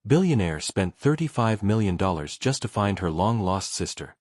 Billionaire spent $35 million just to find her long-lost sister.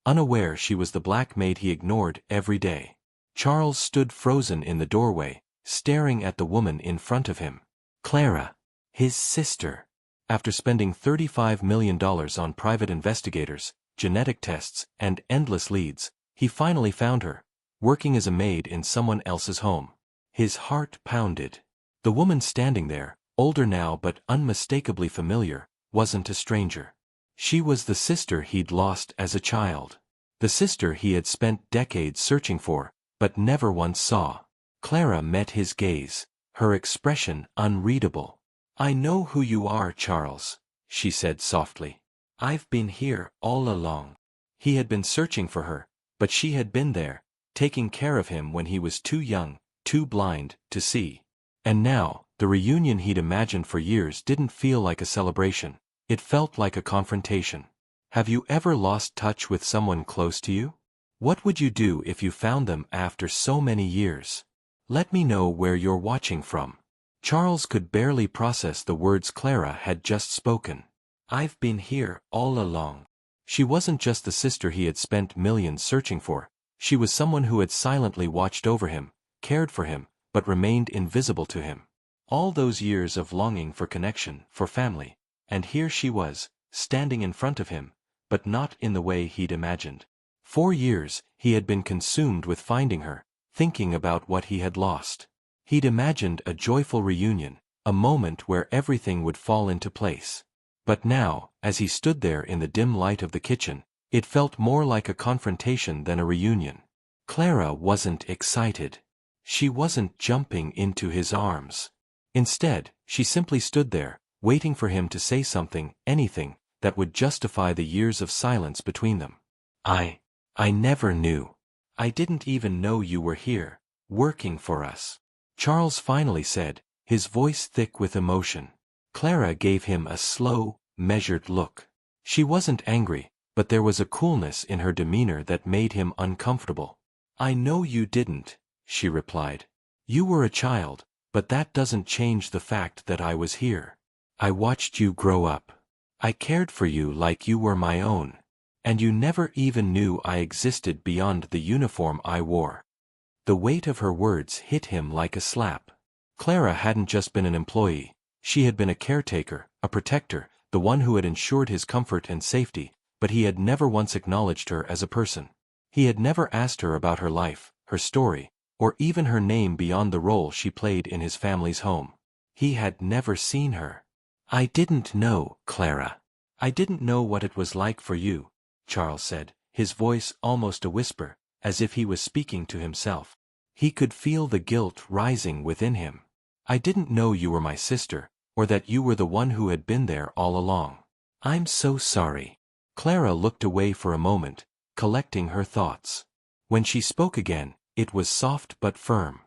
Unaware she was the black maid he ignored every day. Charles stood frozen in the doorway, staring at the woman in front of him. Clara. His sister. After spending $35 million on private investigators, genetic tests, and endless leads, he finally found her, working as a maid in someone else's home. His heart pounded. The woman standing there, older now but unmistakably familiar, wasn't a stranger. She was the sister he'd lost as a child. The sister he had spent decades searching for, but never once saw. Clara met his gaze, her expression unreadable. "I know who you are, Charles," she said softly. "I've been here all along." He had been searching for her, but she had been there, taking care of him when he was too young, too blind, to see. And now, the reunion he'd imagined for years didn't feel like a celebration. It felt like a confrontation. Have you ever lost touch with someone close to you? What would you do if you found them after so many years? Let me know where you're watching from. Charles could barely process the words Clara had just spoken. "I've been here all along." She wasn't just the sister he had spent millions searching for. She was someone who had silently watched over him, cared for him, but remained invisible to him. All those years of longing for connection, for family, and here she was, standing in front of him, but not in the way he'd imagined. 4 years, he had been consumed with finding her, thinking about what he had lost. He'd imagined a joyful reunion, a moment where everything would fall into place. But now, as he stood there in the dim light of the kitchen, it felt more like a confrontation than a reunion. Clara wasn't excited. She wasn't jumping into his arms. Instead, she simply stood there, waiting for him to say something, anything, that would justify the years of silence between them. I never knew. I didn't even know you were here, working for us," Charles finally said, his voice thick with emotion. Clara gave him a slow, measured look. She wasn't angry, but there was a coolness in her demeanor that made him uncomfortable. "I know you didn't," she replied. "You were a child, but that doesn't change the fact that I was here. I watched you grow up. I cared for you like you were my own. And you never even knew I existed beyond the uniform I wore." The weight of her words hit him like a slap. Clara hadn't just been an employee. She had been a caretaker, a protector, the one who had ensured his comfort and safety, but he had never once acknowledged her as a person. He had never asked her about her life, her story, or even her name beyond the role she played in his family's home. He had never seen her. "I didn't know, Clara. I didn't know what it was like for you," Charles said, his voice almost a whisper, as if he was speaking to himself. He could feel the guilt rising within him. "I didn't know you were my sister, or that you were the one who had been there all along. I'm so sorry." Clara looked away for a moment, collecting her thoughts. When she spoke again, it was soft but firm.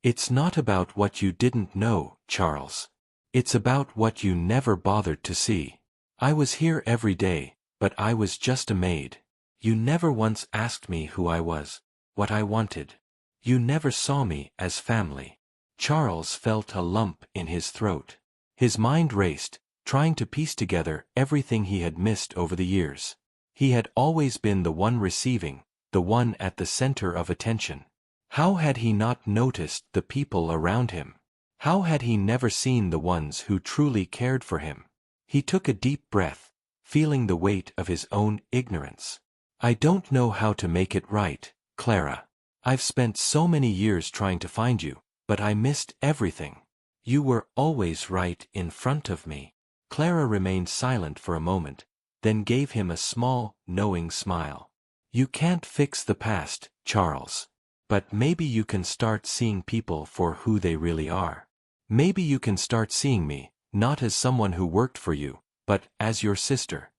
"It's not about what you didn't know, Charles. It's about what you never bothered to see. I was here every day, but I was just a maid. You never once asked me who I was, what I wanted. You never saw me as family." Charles felt a lump in his throat. His mind raced, trying to piece together everything he had missed over the years. He had always been the one receiving, the one at the center of attention. How had he not noticed the people around him? How had he never seen the ones who truly cared for him? He took a deep breath, feeling the weight of his own ignorance. "I don't know how to make it right, Clara. I've spent so many years trying to find you, but I missed everything. You were always right in front of me." Clara remained silent for a moment, then gave him a small, knowing smile. "You can't fix the past, Charles. But maybe you can start seeing people for who they really are. Maybe you can start seeing me, not as someone who worked for you, but as your sister."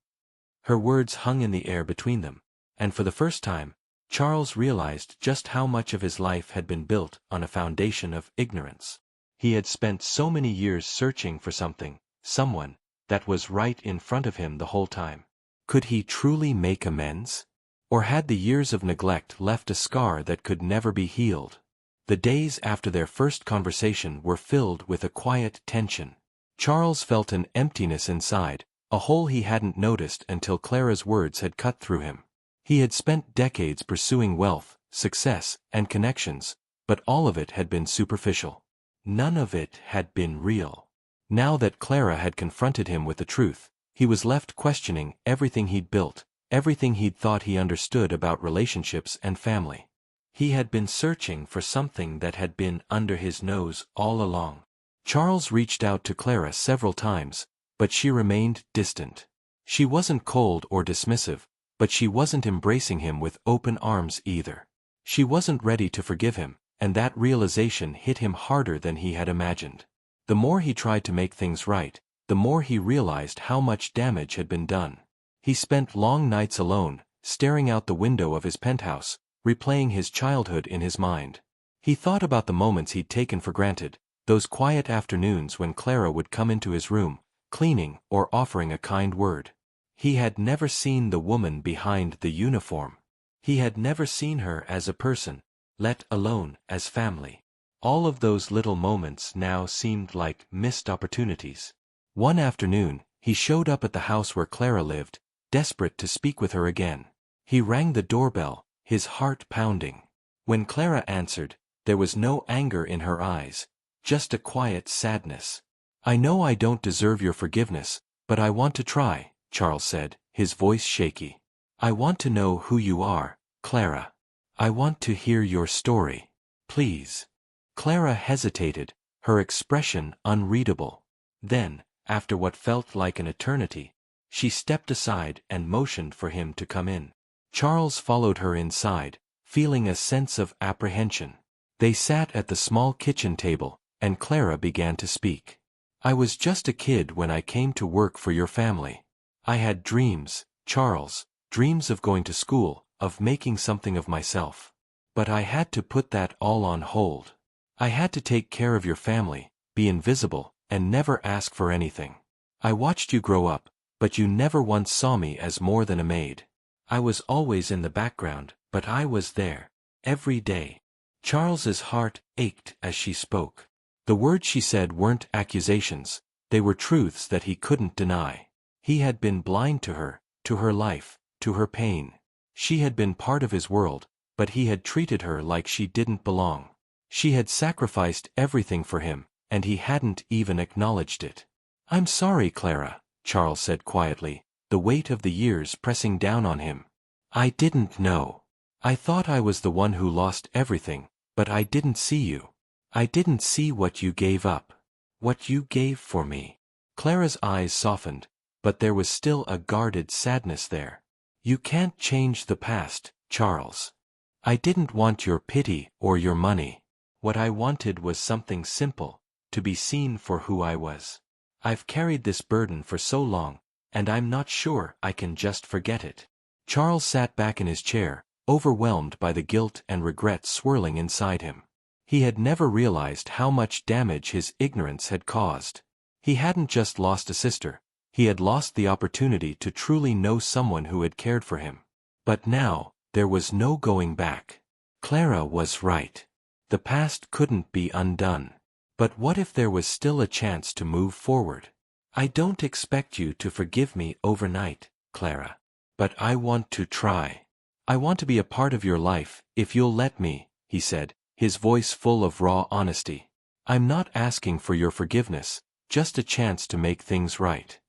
Her words hung in the air between them, and for the first time, Charles realized just how much of his life had been built on a foundation of ignorance. He had spent so many years searching for something, someone, that was right in front of him the whole time. Could he truly make amends? Or had the years of neglect left a scar that could never be healed? The days after their first conversation were filled with a quiet tension. Charles felt an emptiness inside, a hole he hadn't noticed until Clara's words had cut through him. He had spent decades pursuing wealth, success, and connections, but all of it had been superficial. None of it had been real. Now that Clara had confronted him with the truth, he was left questioning everything he'd built, everything he'd thought he understood about relationships and family. He had been searching for something that had been under his nose all along. Charles reached out to Clara several times, but she remained distant. She wasn't cold or dismissive, but she wasn't embracing him with open arms either. She wasn't ready to forgive him, and that realization hit him harder than he had imagined. The more he tried to make things right, the more he realized how much damage had been done. He spent long nights alone, staring out the window of his penthouse, replaying his childhood in his mind. He thought about the moments he'd taken for granted, those quiet afternoons when Clara would come into his room, cleaning or offering a kind word. He had never seen the woman behind the uniform. He had never seen her as a person, let alone as family. All of those little moments now seemed like missed opportunities. One afternoon, he showed up at the house where Clara lived, desperate to speak with her again. He rang the doorbell, his heart pounding. When Clara answered, there was no anger in her eyes, just a quiet sadness. "I know I don't deserve your forgiveness, but I want to try," Charles said, his voice shaky. "I want to know who you are, Clara. I want to hear your story. Please." Clara hesitated, her expression unreadable. Then, after what felt like an eternity, she stepped aside and motioned for him to come in. Charles followed her inside, feeling a sense of apprehension. They sat at the small kitchen table, and Clara began to speak. "I was just a kid when I came to work for your family. I had dreams, Charles, dreams of going to school, of making something of myself. But I had to put that all on hold. I had to take care of your family, be invisible, and never ask for anything. I watched you grow up, but you never once saw me as more than a maid. I was always in the background, but I was there, every day." Charles's heart ached as she spoke. The words she said weren't accusations, they were truths that he couldn't deny. He had been blind to her life, to her pain. She had been part of his world, but he had treated her like she didn't belong. She had sacrificed everything for him, and he hadn't even acknowledged it. "I'm sorry, Clara," Charles said quietly, the weight of the years pressing down on him. "I didn't know. I thought I was the one who lost everything, but I didn't see you. I didn't see what you gave up. What you gave for me." Clara's eyes softened, but there was still a guarded sadness there. "You can't change the past, Charles. I didn't want your pity or your money. What I wanted was something simple, to be seen for who I was. I've carried this burden for so long, and I'm not sure I can just forget it." Charles sat back in his chair, overwhelmed by the guilt and regret swirling inside him. He had never realized how much damage his ignorance had caused. He hadn't just lost a sister, he had lost the opportunity to truly know someone who had cared for him. But now, there was no going back. Clara was right. The past couldn't be undone. But what if there was still a chance to move forward? "I don't expect you to forgive me overnight, Clara. But I want to try. I want to be a part of your life, if you'll let me," he said, his voice full of raw honesty. "I'm not asking for your forgiveness, just a chance to make things right."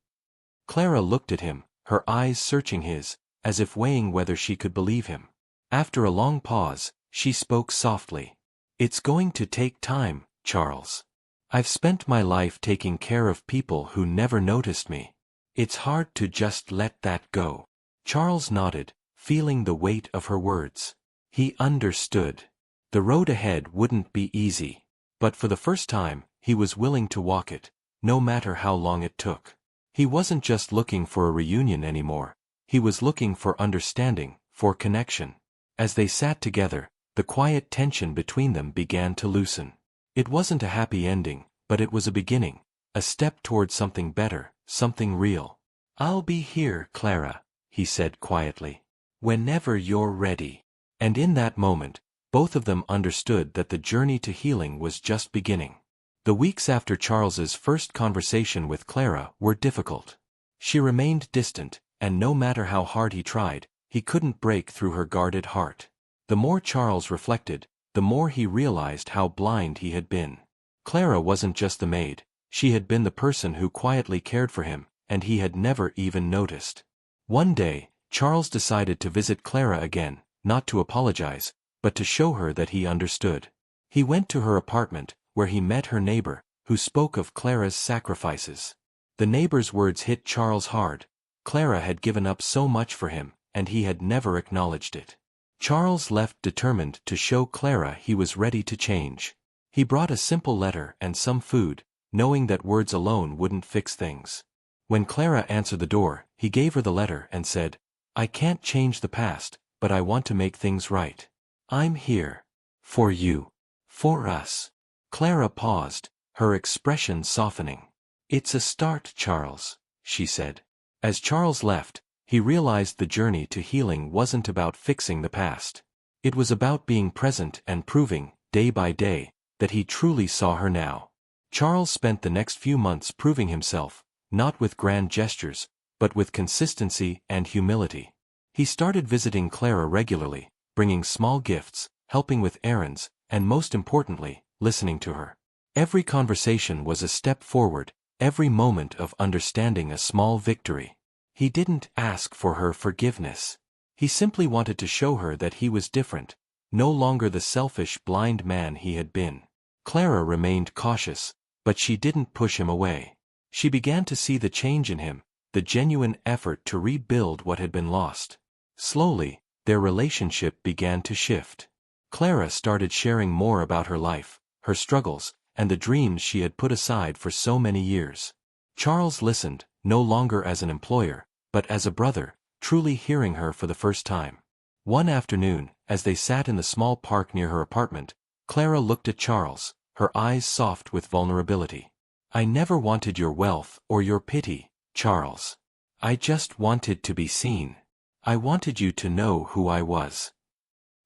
Clara looked at him, her eyes searching his, as if weighing whether she could believe him. After a long pause, she spoke softly. "It's going to take time, Charles. I've spent my life taking care of people who never noticed me. It's hard to just let that go." Charles nodded, feeling the weight of her words. He understood. The road ahead wouldn't be easy. But for the first time, he was willing to walk it, no matter how long it took. He wasn't just looking for a reunion anymore. He was looking for understanding, for connection. As they sat together, the quiet tension between them began to loosen. It wasn't a happy ending, but it was a beginning, a step toward something better, something real. "I'll be here, Clara," he said quietly. "Whenever you're ready." And in that moment, both of them understood that the journey to healing was just beginning. The weeks after Charles's first conversation with Clara were difficult. She remained distant, and no matter how hard he tried, he couldn't break through her guarded heart. The more Charles reflected, the more he realized how blind he had been. Clara wasn't just the maid, she had been the person who quietly cared for him, and he had never even noticed. One day, Charles decided to visit Clara again, not to apologize, but to show her that he understood. He went to her apartment, where he met her neighbor, who spoke of Clara's sacrifices. The neighbor's words hit Charles hard. Clara had given up so much for him, and he had never acknowledged it. Charles left determined to show Clara he was ready to change. He brought a simple letter and some food, knowing that words alone wouldn't fix things. When Clara answered the door, he gave her the letter and said, "I can't change the past, but I want to make things right. I'm here. For you. For us." Clara paused, her expression softening. "It's a start, Charles," she said. As Charles left, he realized the journey to healing wasn't about fixing the past. It was about being present and proving, day by day, that he truly saw her now. Charles spent the next few months proving himself, not with grand gestures, but with consistency and humility. He started visiting Clara regularly, bringing small gifts, helping with errands, and most importantly, listening to her. Every conversation was a step forward, every moment of understanding a small victory. He didn't ask for her forgiveness. He simply wanted to show her that he was different, no longer the selfish, blind man he had been. Clara remained cautious, but she didn't push him away. She began to see the change in him, the genuine effort to rebuild what had been lost. Slowly, their relationship began to shift. Clara started sharing more about her life, her struggles, and the dreams she had put aside for so many years. Charles listened, no longer as an employer, but as a brother, truly hearing her for the first time. One afternoon, as they sat in the small park near her apartment, Clara looked at Charles, her eyes soft with vulnerability. "I never wanted your wealth or your pity, Charles. I just wanted to be seen. I wanted you to know who I was."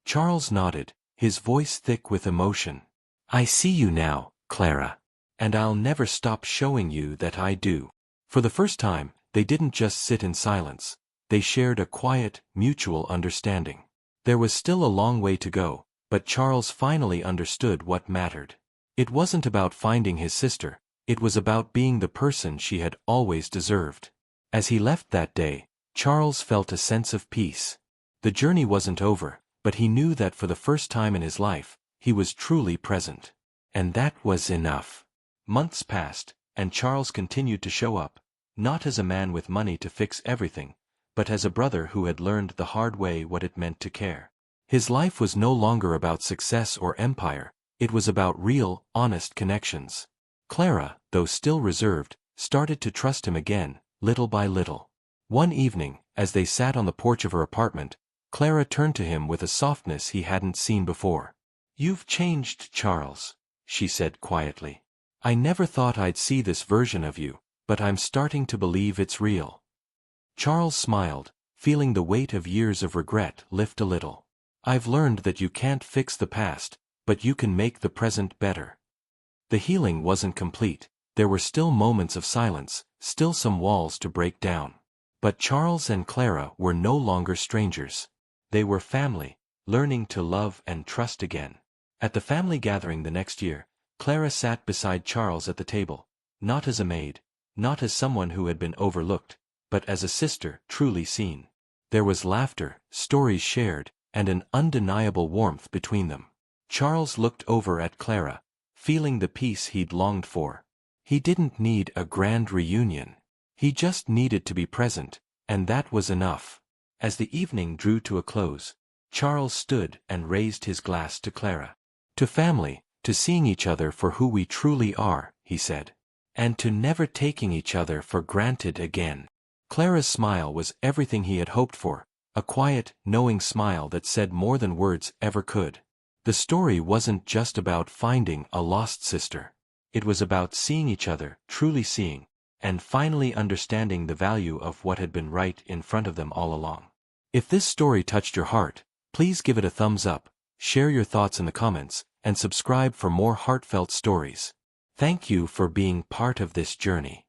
Charles nodded, his voice thick with emotion. "I see you now, Clara. And I'll never stop showing you that I do." For the first time, they didn't just sit in silence. They shared a quiet, mutual understanding. There was still a long way to go, but Charles finally understood what mattered. It wasn't about finding his sister, it was about being the person she had always deserved. As he left that day, Charles felt a sense of peace. The journey wasn't over, but he knew that for the first time in his life, he was truly present. And that was enough. Months passed, and Charles continued to show up, not as a man with money to fix everything, but as a brother who had learned the hard way what it meant to care. His life was no longer about success or empire, it was about real, honest connections. Clara, though still reserved, started to trust him again, little by little. One evening, as they sat on the porch of her apartment, Clara turned to him with a softness he hadn't seen before. "You've changed, Charles," she said quietly. "I never thought I'd see this version of you, but I'm starting to believe it's real." Charles smiled, feeling the weight of years of regret lift a little. "I've learned that you can't fix the past, but you can make the present better." The healing wasn't complete, there were still moments of silence, still some walls to break down. But Charles and Clara were no longer strangers. They were family, learning to love and trust again. At the family gathering the next year, Clara sat beside Charles at the table, not as a maid, not as someone who had been overlooked, but as a sister truly seen. There was laughter, stories shared, and an undeniable warmth between them. Charles looked over at Clara, feeling the peace he'd longed for. He didn't need a grand reunion. He just needed to be present, and that was enough. As the evening drew to a close, Charles stood and raised his glass to Clara. "To family, to seeing each other for who we truly are," he said. "And to never taking each other for granted again." Clara's smile was everything he had hoped for, a quiet, knowing smile that said more than words ever could. The story wasn't just about finding a lost sister. It was about seeing each other, truly seeing, and finally understanding the value of what had been right in front of them all along. If this story touched your heart, please give it a thumbs up, share your thoughts in the comments, and subscribe for more heartfelt stories. Thank you for being part of this journey.